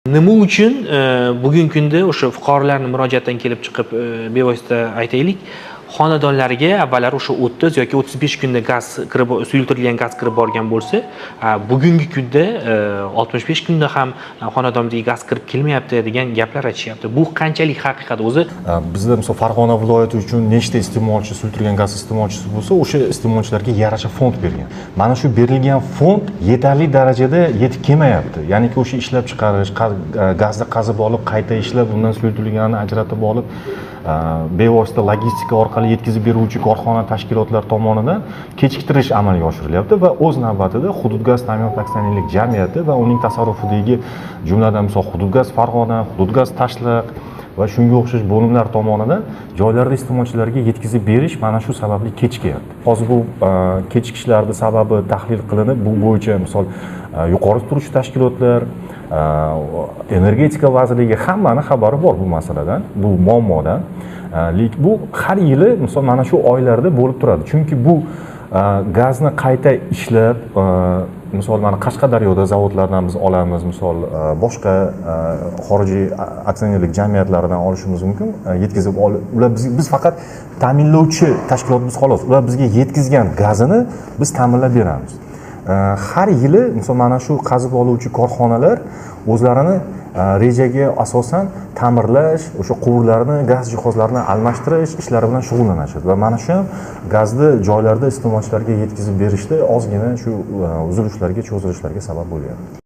Nima uchun bugungi kunda o'sha fuqarolarning murojaatdan kelib chiqib bevosita aytaylik, xonadonlariga avvallari o'sha 30 yoki 35 kunda gaz kirib suyultirilgan gaz kirib borgan bo'lsa, bugungi kunda 65 kunda ham xonadonimizga gaz kirib kelmayapti degan gaplar aytishyapti. Bu qanchalik haqiqat o'zi? Bizda misol Farg'ona viloyati uchun nechta iste'molchi suyultirilgan gaz iste'molchisi bo'lsa, o'sha iste'molchilarga yarasha fond bergan. Mana shu berilgan fond yetarli darajada yetib kelmayapti. Ya'niki o'sha ishlab chiqarish, gazni qazib olib, qayta ishlab, undan suyultirilganini ajratib olib, bevosita logistika orqali yetkazib beruvchi korxona tashkilotlar tomonidan kechiktirish amalga oshirilyapti va o'z navbatida Hududgaz ta'minot aksionerlik jamiyati va uning tasarrufidagi jumladan misol Hududgaz Farg'ona, Hududgaz Tashliq va shunga o'xshash bo'limlar tomonidan joylarda iste'molchilarga yetkazib berish mana shu sababli kechikyapti. Hozir bu kechikishlarning sababi tahlil qilinib, bu bo'yicha misol yuqori turuvchi tashkilotlar, energetika vazirligi hammani xabari bor bu masaladan, bu muammodan. Lekin bu har yili misol mana shu oylarda bo'lib turadi. Chunki bu gazni qayta ishlab, misol mana Qashqadaryoda zavodlardan biz olamiz, misol boshqa xorijiy aksionerlik jamiyatlaridan olishimiz mumkin, yetkazib olib, ular biz faqat ta'minlovchi tashkilotimiz xolos, ular bizga yetkazgan gazini biz ta'minlab beramiz. Har yili misol mana shu qazib oluvchi korxonalar o'zlarini rejaga asosan ta'mirlash, o'sha quvurlarni, gaz jihozlarini almashtirish ishlari bilan shug'ullanishadi va mana shu ham gazni joylarda iste'molchilarga yetkazib berishda ozgina shu uzilishlarga, cho'zilishlarga sabab bo'lyapti.